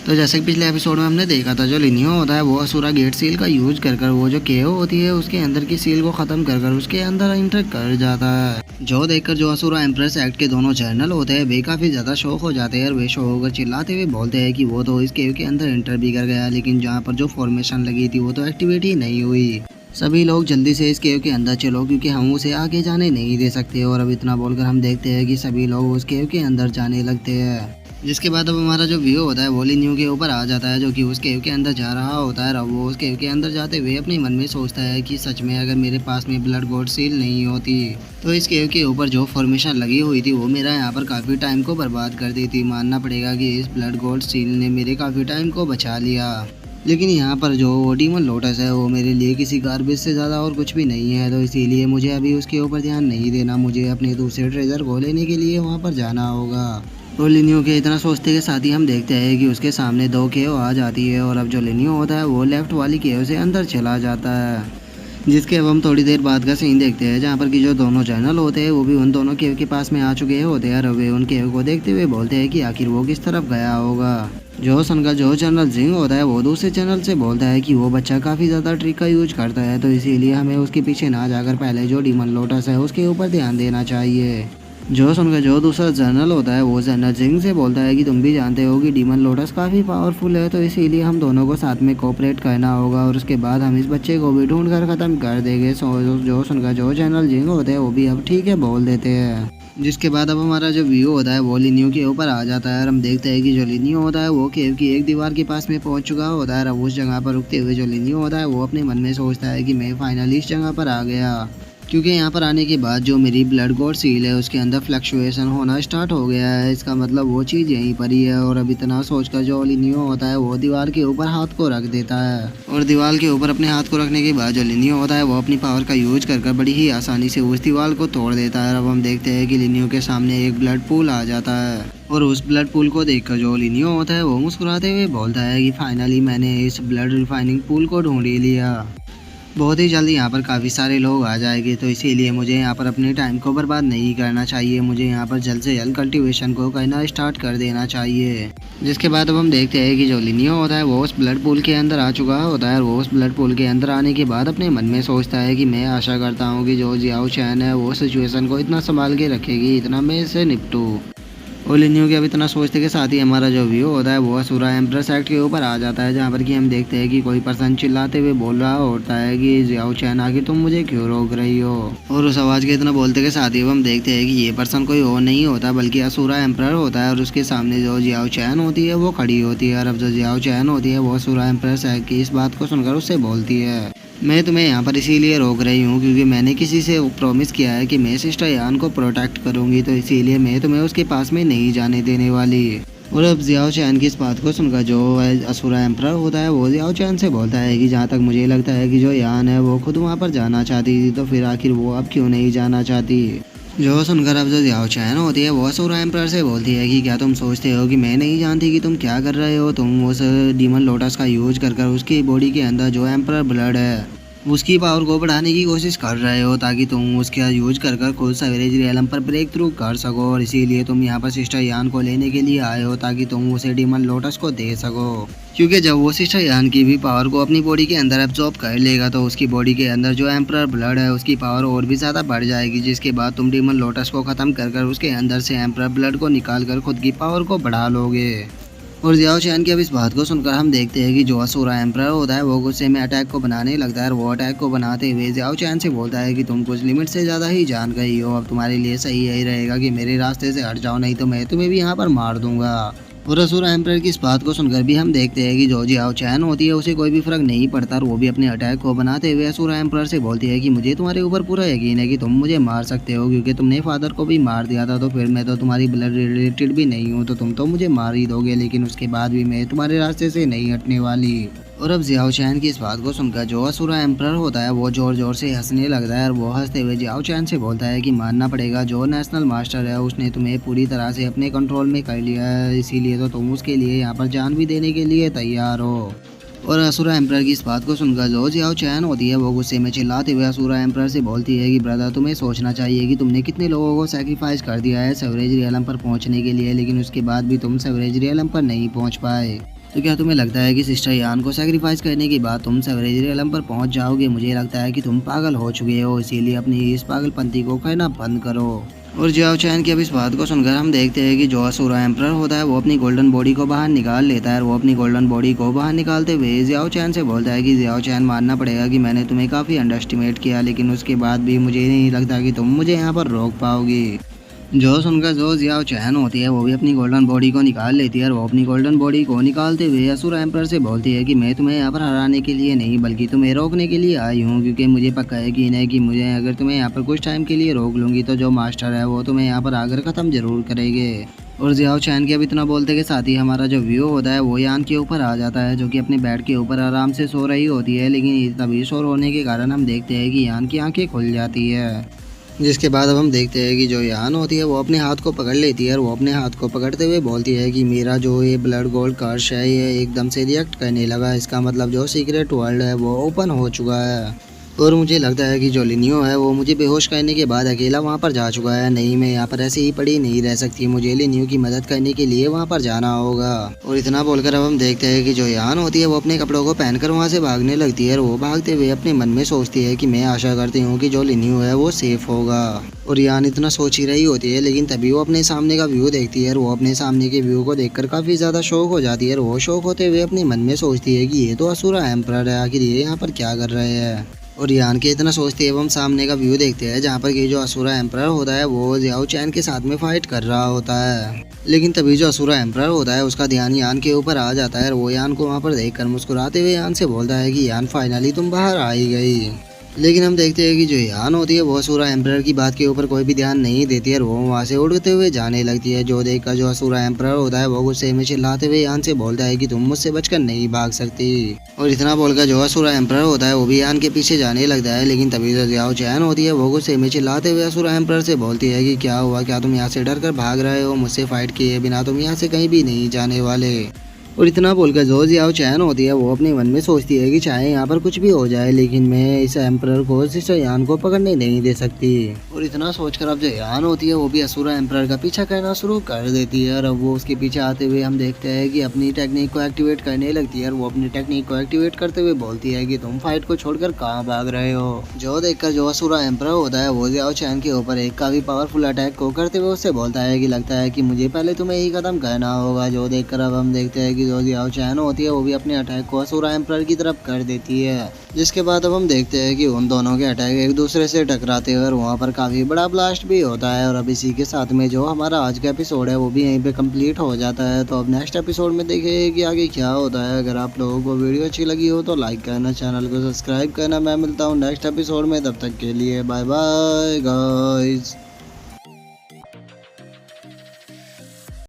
तो जैसे कि पिछले एपिसोड में हमने देखा था, जो लिनियो होता है वो असुरा गेट सील का यूज कर कर वो जो केओ होती है उसके अंदर की सील को खत्म कर कर उसके अंदर इंटर कर जाता है। जो देखकर जो असुरा एम्प्रेस एक्ट के दोनों चैनल होते हैं वे काफी ज्यादा शौक हो जाते हैं और वे शौक होकर चिल्लाते हुए बोलते हैं कि वो तो इस केव के अंदर इंटर भी कर गया, लेकिन जहाँ पर जो फॉर्मेशन लगी थी वो तो एक्टिवेट ही नहीं हुई। सभी लोग जल्दी से इस केव के अंदर चलो क्योंकि हम उसे आगे जाने नहीं दे सकते। और अब इतना बोलकर हम देखते हैं कि सभी लोग उस केव के अंदर जाने लगते हैं। जिसके बाद अब हमारा जो व्यू होता है वो लिनियो के ऊपर आ जाता है, जो कि उस केव के अंदर जा रहा होता है। अब वो उस केव के अंदर जाते हुए अपने मन में सोचता है कि सच में अगर मेरे पास में ब्लड गॉड सील नहीं होती तो इस केव के ऊपर जो फॉर्मेशन लगी हुई थी वो मेरा यहाँ पर काफ़ी टाइम को बर्बाद कर दी थी। मानना पड़ेगा कि इस ब्लड गॉड सील ने मेरे काफ़ी टाइम को बचा लिया। लेकिन यहाँ पर जो डीमन लोटस है वो मेरे लिए किसी गार्बेज से ज़्यादा और कुछ भी नहीं है, तो इसीलिए मुझे अभी उसके ऊपर ध्यान नहीं देना। मुझे अपने दूसरे ट्रेजर को लेने के लिए वहाँ पर जाना होगा। और लिनियो के इतना सोचते के साथ ही हम देखते हैं कि उसके सामने दो केव आ जाती है और अब जो लिनियो होता है वो लेफ्ट वाली केव से अंदर चला जाता है। जिसके अब हम थोड़ी देर बाद का सीन देखते हैं जहाँ पर कि जो दोनों चैनल होते हैं वो भी उन दोनों केव के पास में आ चुके होते हैं और वे उन केव को देखते हुए बोलते हैं कि आखिर वो किस तरफ गया होगा। जो सन का जो चैनल जिंग होता है वो दूसरे चैनल से बोलता है कि वो बच्चा काफ़ी ज़्यादा ट्रिक का यूज करता है, तो इसीलिए हमें उसके पीछे ना जाकर पहले जो डीमन लोटस है उसके ऊपर ध्यान देना चाहिए। जो सुनकर जो दूसरा जनरल होता है वो जनरल जिंग से बोलता है कि तुम भी जानते हो कि डीमन लोटस काफ़ी पावरफुल है, तो इसीलिए हम दोनों को साथ में कोऑपरेट करना होगा और उसके बाद हम इस बच्चे को भी ढूंढ कर ख़त्म कर देंगे। जो सुनकर जो जनरल जिंग होते हैं वो भी अब ठीक है बोल देते हैं। जिसके बाद अब हमारा जो व्यू होता है वो लिनियो के ऊपर आ जाता है और हम देखते हैं कि जो लिनियो होता है वो केव की एक दीवार के पास में पहुंच चुका होता है। अब उस जगह पर रुकते हुए जो लिनियो होता है वो अपने मन में सोचता है कि मैं फाइनली इस जगह पर आ गया, क्योंकि यहाँ पर आने के बाद जो मेरी ब्लड गॉड सील है उसके अंदर फ्लक्चुएशन होना स्टार्ट हो गया है। इसका मतलब वो चीज़ यहीं पर ही है। और अब इतना सोचकर जो लिनियो होता है वो दीवार के ऊपर हाथ को रख देता है और दीवार के ऊपर अपने हाथ को रखने के बाद जो लिनियो होता है वो अपनी पावर का यूज कर बड़ी ही आसानी से उस दीवार को तोड़ देता है। अब हम देखते हैं कि लिनियो के सामने एक ब्लड पूल आ जाता है और उस ब्लड पूल को देखकर जो लिनियो होता है वो मुस्कुराते हुए बोलता है कि फाइनली मैंने इस ब्लड रिफाइनिंग पूल को ढूंढ ही लिया। बहुत ही जल्दी यहाँ पर काफ़ी सारे लोग आ जाएंगे, तो इसीलिए मुझे यहाँ पर अपने टाइम को बर्बाद नहीं करना चाहिए। मुझे यहाँ पर जल्द से जल्द कल्टीवेशन को करना स्टार्ट कर देना चाहिए। जिसके बाद अब हम देखते हैं कि जो लिनियो होता है वो उस ब्लड पूल के अंदर आ चुका होता है और वो उस ब्लड पूल के अंदर आने के बाद अपने मन में सोचता है कि मैं आशा करता हूँ कि जो जियाओ चैन है वो सिचुएशन को इतना संभाल के रखेगी, इतना मैं इससे निपटूँ। और लिनियो के अब इतना सोचते के साथ ही हमारा जो व्यू होता है वो असुरा एम्प्रेस एक्ट के ऊपर आ जाता है, जहाँ पर कि हम देखते हैं कि कोई पर्सन चिल्लाते हुए बोल रहा होता है कि जियाओ चैन आगे तुम मुझे क्यों रोक रही हो। और उस आवाज़ के इतना बोलते के साथ ही हम देखते हैं कि ये पर्सन कोई और नहीं होता बल्कि असुरा एम्प्रर होता है और उसके सामने जो जियाओ चैन होती है वो खड़ी होती है। और अब जो जियाओ चैन होती है वो असुरा एम्प्रेस एक्ट की इस बात को सुनकर उससे बोलती है, मैं तुम्हें यहाँ पर इसीलिए रोक रही हूँ क्योंकि मैंने किसी से प्रॉमिस किया है कि मैं सिस्टर यान को प्रोटेक्ट करूँगी, तो इसीलिए मैं तुम्हें उसके पास में नहीं जाने देने वाली। और अब जियाओ चैन की इस बात को सुनकर जो असुरा एम्प्रर होता है वो जियाओ चैन से बोलता है कि जहाँ तक मुझे लगता है कि जो यान है वो खुद वहाँ पर जाना चाहती थी, तो फिर आखिर वो अब क्यों नहीं जाना चाहती। जो सुनकर अब जो जियाओ चैन होती है वो असुरा एम्प्रर से बोलती है कि क्या तुम सोचते हो कि मैं नहीं जानती कि तुम क्या कर रहे हो। तुम उस डीमन लोटस का यूज कर उसकी बॉडी के अंदर जो एम्प्रर ब्लड है उसकी पावर को बढ़ाने की कोशिश कर रहे हो ताकि तुम उसका यूज कर खुद सेवरेज रियलम पर ब्रेक थ्रू कर सको। और इसीलिए तुम यहाँ पर सिस्टर यान को लेने के लिए आए हो ताकि तुम उसे डीमन लोटस को दे सको, क्योंकि जब वो सिस्टर यान की भी पावर को अपनी बॉडी के अंदर एब्जॉर्ब कर लेगा तो उसकी बॉडी के अंदर जो एम्प्रर ब्लड है उसकी पावर और भी ज़्यादा बढ़ जाएगी, जिसके बाद तुम डीमन लोटस को ख़त्म कर उसके अंदर से एम्प्रर ब्लड को निकाल कर खुद की पावर को बढ़ा लोगे। और जियाओ चैन की अब इस बात को सुनकर हम देखते हैं कि जो असुरा एम्प्रर होता है वो गुस्से में अटैक को बनाने लगता है और वो अटैक को बनाते हुए जियाओ चैन से बोलता है कि तुम कुछ लिमिट से ज़्यादा ही जान गई हो, अब तुम्हारे लिए सही यही रहेगा कि मेरे रास्ते से हट जाओ, नहीं तो मैं तुम्हें भी यहाँ पर मार दूंगा। और असुरा एम्प्रर की इस बात को सुनकर भी हम देखते हैं कि जो जियाओ चैन होती है उसे कोई भी फर्क नहीं पड़ता और वो भी अपने अटैक को बनाते हुए असुरा एम्प्रर से बोलती है कि मुझे तुम्हारे ऊपर पूरा यकीन है कि तुम मुझे मार सकते हो, क्योंकि तुमने फादर को भी मार दिया था, तो फिर मैं तो तुम्हारी ब्लड रिलेटेड भी नहीं हूँ, तो तुम तो मुझे मार ही दोगे, लेकिन उसके बाद भी मैं तुम्हारे रास्ते से नहीं हटने वाली। और अब जियाओ चैन की इस बात को सुनकर जो असुरा एम्प्रर होता है वो जोर जोर से हंसने लगता है और वो हंसते हुए जियाओ चैन से बोलता है कि मानना पड़ेगा जो नेशनल मास्टर है उसने तुम्हें पूरी तरह से अपने कंट्रोल में कर लिया है, इसीलिए तो तुम उसके लिए यहाँ पर जान भी देने के लिए तैयार हो। और असुरा एम्प्रर की इस बात को सुनकर जो जियाओ चैन होती है वो गुस्से में चिल्लाते हुए असुरा एम्प्रर से बोलती है कि ब्रदर तुम्हें सोचना चाहिए कि तुमने कितने लोगों को सैक्रिफाइस कर दिया है सेवरेज रियलम पर पहुंचने के लिए, लेकिन उसके बाद भी तुम सेवरेज रियलम पर नहीं पहुंच पाए। तो क्या तुम्हें लगता है कि सिस्टर यान को सेक्रीफाइस करने के बाद तुम सेवरेज रियलम पर पहुंच जाओगे? मुझे लगता है कि तुम पागल हो चुके हो, इसीलिए अपनी इस पागलपंती को कहना बंद करो। और जियाओ चैन की अब इस बात को सुनकर हम देखते हैं कि जो असुरा एम्परर होता है वो अपनी गोल्डन बॉडी को बाहर निकाल लेता है और वो अपनी गोल्डन बॉडी को बाहर निकालते हुए जियाओ चैन से बोलता है कि जियाओ चैन, मानना पड़ेगा कि मैंने तुम्हें काफ़ी अंडर एस्टिमेट किया, लेकिन उसके बाद भी मुझे नहीं लगता कि तुम मुझे यहाँ पर रोक पाओगी। जो सुनकर जो जियाओ चैन होती है वो भी अपनी गोल्डन बॉडी को निकाल लेती है और वो अपनी गोल्डन बॉडी को निकालते हुए असुरा एम्परर से बोलती है कि मैं तुम्हें यहाँ पर हराने के लिए नहीं बल्कि तुम्हें रोकने के लिए आई हूँ, क्योंकि मुझे पक्का है कि नहीं कि मुझे अगर तुम्हें यहाँ पर कुछ टाइम के लिए रोक लूँगी तो जो मास्टर है वो तुम्हें यहाँ पर आकर ख़त्म ज़रूर करेंगे। और जियाओ चैन के अब इतना बोलते के साथ ही हमारा जो व्यू होता है वो यान के ऊपर आ जाता है, जो कि अपने बेड के ऊपर आराम से सो रही होती है, लेकिन तभी सो होने के कारण हम देखते हैं कि यान की आंखें खुल जाती है। जिसके बाद अब हम देखते हैं कि जो यान होती है वो अपने हाथ को पकड़ लेती है और वो अपने हाथ को पकड़ते हुए बोलती है कि मेरा जो ये ब्लड गोल्ड कर्श है ये एकदम से रिएक्ट करने लगा, इसका मतलब जो सीक्रेट वर्ल्ड है वो ओपन हो चुका है। और मुझे लगता है कि जो लिनियो है वो मुझे बेहोश करने के बाद अकेला वहाँ पर जा चुका है। नहीं, मैं यहाँ पर ऐसे ही पड़ी नहीं रह सकती, मुझे लिनियो की मदद करने के लिए वहाँ पर जाना होगा। और इतना बोलकर अब हम देखते हैं कि जो यान होती है वो अपने कपड़ों को पहनकर वहाँ से भागने लगती है और वो भागते हुए अपने मन में सोचती है कि मैं आशा करती हूँ कि जो लिनियो है वो सेफ होगा। और यान इतना सोच ही रही होती है, लेकिन तभी वो अपने सामने का व्यू देखती है और वो अपने सामने के व्यू को देखकर काफ़ी ज़्यादा शौक हो जाती है और वो शौक होते हुए अपने मन में सोचती है कि ये तो असुरा एम्परर है, आखिर ये यहाँ पर क्या कर रहे हैं। और यान के इतना सोचते हैं हम सामने का व्यू देखते हैं जहाँ पर कि जो असुरा एम्परर होता है वो जियाओ चैन के साथ में फाइट कर रहा होता है। लेकिन तभी जो असुरा एम्परर होता है उसका ध्यान यान के ऊपर आ जाता है और वो यान को वहाँ पर देखकर मुस्कुराते हुए यान से बोलता है कि यान, फाइनली तुम बाहर आ ही गई। लेकिन हम देखते हैं कि जो यान होती है वो असुरा एम्परर की बात के ऊपर कोई भी ध्यान नहीं देती है और वो वहाँ से उड़ते हुए जाने लगती है। जो देखकर जो असुरा एम्परर होता है वो गुस्से में चिल्लाते हुए यान से बोलता है कि तुम मुझसे बचकर नहीं भाग सकती। और इतना बोलकर जो असुरा एम्परर होता है वो भी यान के पीछे जाने लगता है, लेकिन तभी जो जियाओ चैन होती है वो गुस्से में चिल्लाते हुए असुरा एम्परर से बोलती है कि क्या हुआ, क्या तुम यहाँ से डर कर भाग रहे हो? मुझसे फाइट किए बिना तुम यहाँ से कहीं भी नहीं जाने वाले। और इतना बोलकर जो जियाओ चैन होती है वो अपने मन में सोचती है कि चाहे यहाँ पर कुछ भी हो जाए लेकिन मैं इस एम्परर को सिस्टर यान को पकड़ने नहीं दे सकती। और इतना सोचकर अब जो यान होती है वो भी असुरा एम्परर का पीछा करना शुरू कर देती है और अब वो उसके पीछे आते हुए हम देखते हैं कि अपनी टेक्निक को एक्टिवेट करने लगती है और वो अपनी टेक्निक को एक्टिवेट करते हुए बोलती है कि तुम फाइट को छोड़कर कहाँ भाग रहे हो। जो देखकर जो असुरा एम्परर होता है वो जियाओ चैन के ऊपर एक काफी पावरफुल अटैक को करते हुए उससे बोलता है कि लगता है कि मुझे पहले तुम्हें ही खत्म करना होगा। जो देखकर अब हम देखते हैं कि जो जियाओ चैन होती है वो भी अपने अटैक को असुरा एम्परर की तरफ कर देती है। जिसके बाद अब हम देखते हैं कि उन दोनों के अटैक एक दूसरे से टकराते हैं और वहाँ पर काफी बड़ा ब्लास्ट भी होता है। और अब इसी के साथ में जो हमारा आज का एपिसोड है वो भी यहीं पे कंप्लीट हो जाता है। तो अब नेक्स्ट एपिसोड में देखेंगे कि आगे क्या होता है। अगर आप लोगों को वीडियो अच्छी लगी हो तो लाइक करना, चैनल को सब्सक्राइब करना। मैं मिलता हूँ नेक्स्ट एपिसोड में, तब तक के लिए बाय बाय गाइस।